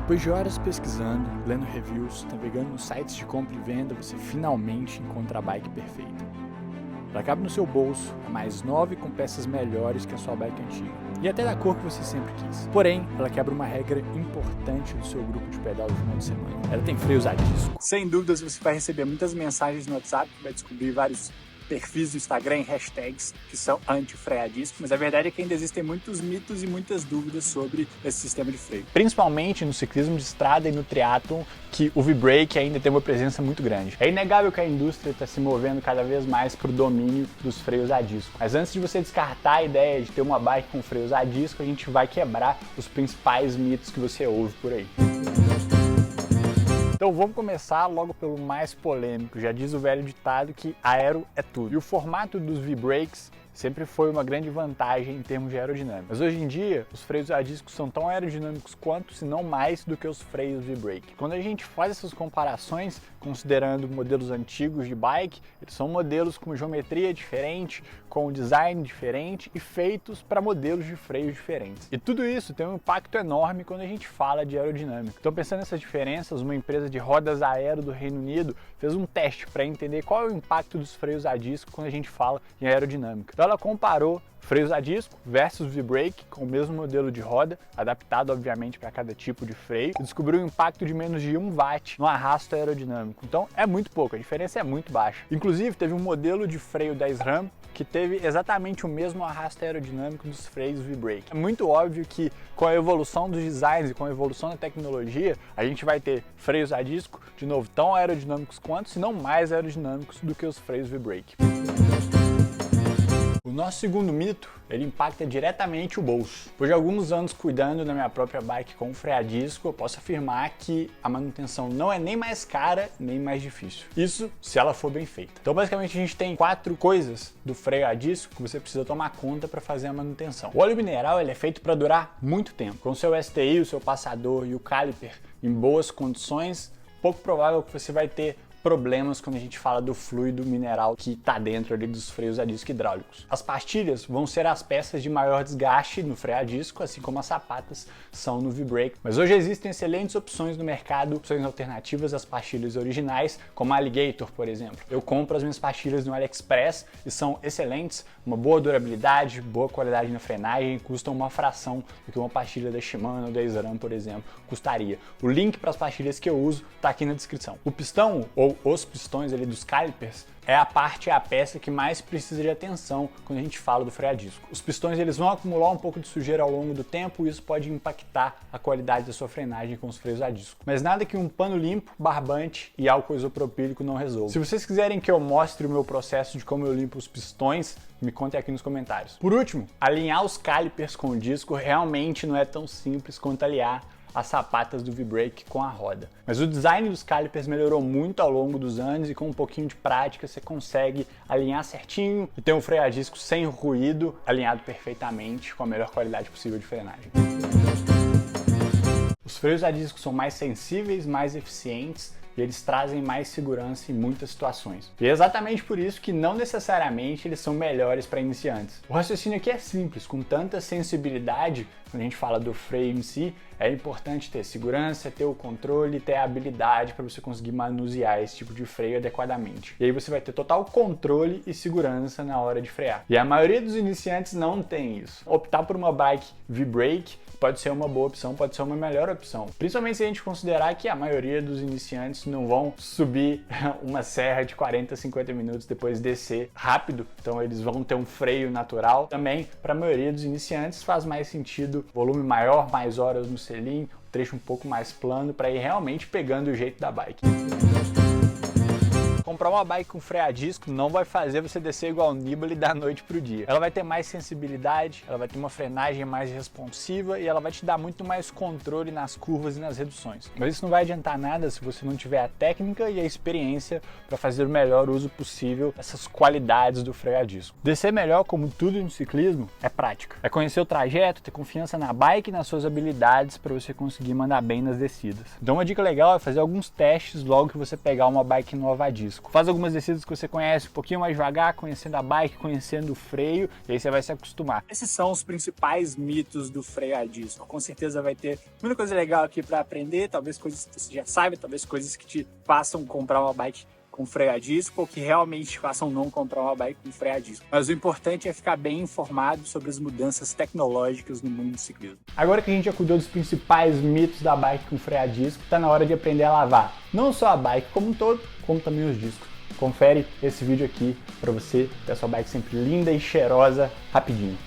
Depois de horas pesquisando, lendo reviews, navegando nos sites de compra e venda, você finalmente encontra a bike perfeita. Ela cabe no seu bolso, é mais nova e com peças melhores que a sua bike antiga. E até da cor que você sempre quis. Porém, ela quebra uma regra importante do seu grupo de pedal no final de semana. Ela tem freios a disco. Sem dúvidas, você vai receber muitas mensagens no WhatsApp, vai descobrir vários perfis do Instagram em hashtags que são anti-freio a disco, mas a verdade é que ainda existem muitos mitos e muitas dúvidas sobre esse sistema de freio. Principalmente no ciclismo de estrada e no triatlon, que o V-Brake ainda tem uma presença muito grande. É inegável que a indústria está se movendo cada vez mais para o domínio dos freios a disco. Mas antes de você descartar a ideia de ter uma bike com freios a disco, a gente vai quebrar os principais mitos que você ouve por aí. Então vamos começar logo pelo mais polêmico. Já diz o velho ditado que aero é tudo. E o formato dos V-Brakes sempre foi uma grande vantagem em termos de aerodinâmica. Mas hoje em dia, os freios a disco são tão aerodinâmicos quanto, se não mais, do que os freios V-Brake. Quando a gente faz essas comparações, considerando modelos antigos de bike, eles são modelos com geometria diferente, com design diferente e feitos para modelos de freios diferentes. E tudo isso tem um impacto enorme quando a gente fala de aerodinâmica. Então, pensando nessas diferenças, uma empresa de rodas aero do Reino Unido fez um teste para entender qual é o impacto dos freios a disco quando a gente fala em aerodinâmica. Então ela comparou freios a disco versus V-Brake com o mesmo modelo de roda, adaptado obviamente para cada tipo de freio, e descobriu um impacto de menos de 1 watt no arrasto aerodinâmico. Então é muito pouco, a diferença é muito baixa. Inclusive teve um modelo de freio da SRAM que teve exatamente o mesmo arrasto aerodinâmico dos freios V-Brake. É muito óbvio que com a evolução dos designs e com a evolução da tecnologia, a gente vai ter freios a disco, de novo, tão aerodinâmicos quanto, se não mais aerodinâmicos do que os freios V-Brake. O nosso segundo mito, ele impacta diretamente o bolso. Depois de alguns anos cuidando da minha própria bike com freio a disco, eu posso afirmar que a manutenção não é nem mais cara, nem mais difícil. Isso se ela for bem feita. Então basicamente a gente tem 4 coisas do freio a disco que você precisa tomar conta para fazer a manutenção. O óleo mineral ele é feito para durar muito tempo. Com o seu STI, o seu passador e o caliper em boas condições, pouco provável que você vai ter problemas quando a gente fala do fluido mineral que está dentro ali dos freios a disco hidráulicos. As pastilhas vão ser as peças de maior desgaste no freio a disco, assim como as sapatas são no V-Brake. Mas hoje existem excelentes opções no mercado, opções alternativas às pastilhas originais, como a Alligator, por exemplo. Eu compro as minhas pastilhas no AliExpress e são excelentes, uma boa durabilidade, boa qualidade na frenagem, custam uma fração do que uma pastilha da Shimano ou da SRAM, por exemplo, custaria. O link para as pastilhas que eu uso está aqui na descrição. O pistão, ou os pistões ali dos calipers, é a peça que mais precisa de atenção quando a gente fala do freio a disco. Os pistões eles vão acumular um pouco de sujeira ao longo do tempo e isso pode impactar a qualidade da sua frenagem com os freios a disco. Mas nada que um pano limpo, barbante e álcool isopropílico não resolva. Se vocês quiserem que eu mostre o meu processo de como eu limpo os pistões, me contem aqui nos comentários. Por último, alinhar os calipers com o disco realmente não é tão simples quanto alinhar as sapatas do V-Brake com a roda. Mas o design dos calipers melhorou muito ao longo dos anos e com um pouquinho de prática você consegue alinhar certinho e ter um freio a disco sem ruído, alinhado perfeitamente com a melhor qualidade possível de frenagem. Os freios a disco são mais sensíveis, mais eficientes e eles trazem mais segurança em muitas situações. E é exatamente por isso que não necessariamente eles são melhores para iniciantes. O raciocínio aqui é simples, com tanta sensibilidade, quando a gente fala do freio em si, é importante ter segurança, ter o controle, ter a habilidade para você conseguir manusear esse tipo de freio adequadamente. E aí você vai ter total controle e segurança na hora de frear. E a maioria dos iniciantes não tem isso. Optar por uma bike V-Brake pode ser uma boa opção, pode ser uma melhor opção. Principalmente se a gente considerar que a maioria dos iniciantes não vão subir uma serra de 40, 50 minutos depois descer rápido, então eles vão ter um freio natural. Também, para a maioria dos iniciantes, faz mais sentido volume maior, mais horas no selim, trecho um pouco mais plano para ir realmente pegando o jeito da bike. Comprar uma bike com freio a disco não vai fazer você descer igual o Nibali da noite pro dia. Ela vai ter mais sensibilidade, ela vai ter uma frenagem mais responsiva e ela vai te dar muito mais controle nas curvas e nas reduções. Mas isso não vai adiantar nada se você não tiver a técnica e a experiência para fazer o melhor uso possível dessas qualidades do freio a disco. Descer melhor, como tudo no ciclismo, é prática. É conhecer o trajeto, ter confiança na bike e nas suas habilidades para você conseguir mandar bem nas descidas. Então uma dica legal é fazer alguns testes logo que você pegar uma bike nova a disco. disco. Faz algumas descidas que você conhece um pouquinho mais devagar, conhecendo a bike, conhecendo o freio, e aí você vai se acostumar. Esses são os principais mitos do freio a disco. Com certeza vai ter muita coisa legal aqui para aprender, talvez coisas que você já saiba, talvez coisas que te façam comprar uma bike com freio a disco ou que realmente façam não comprar uma bike com freio a disco. Mas o importante é ficar bem informado sobre as mudanças tecnológicas no mundo do ciclismo. Agora que a gente já cuidou dos principais mitos da bike com freio a disco, tá na hora de aprender a lavar. Não só a bike como um todo, como também os discos. Confere esse vídeo aqui para você ter a sua bike sempre linda e cheirosa rapidinho.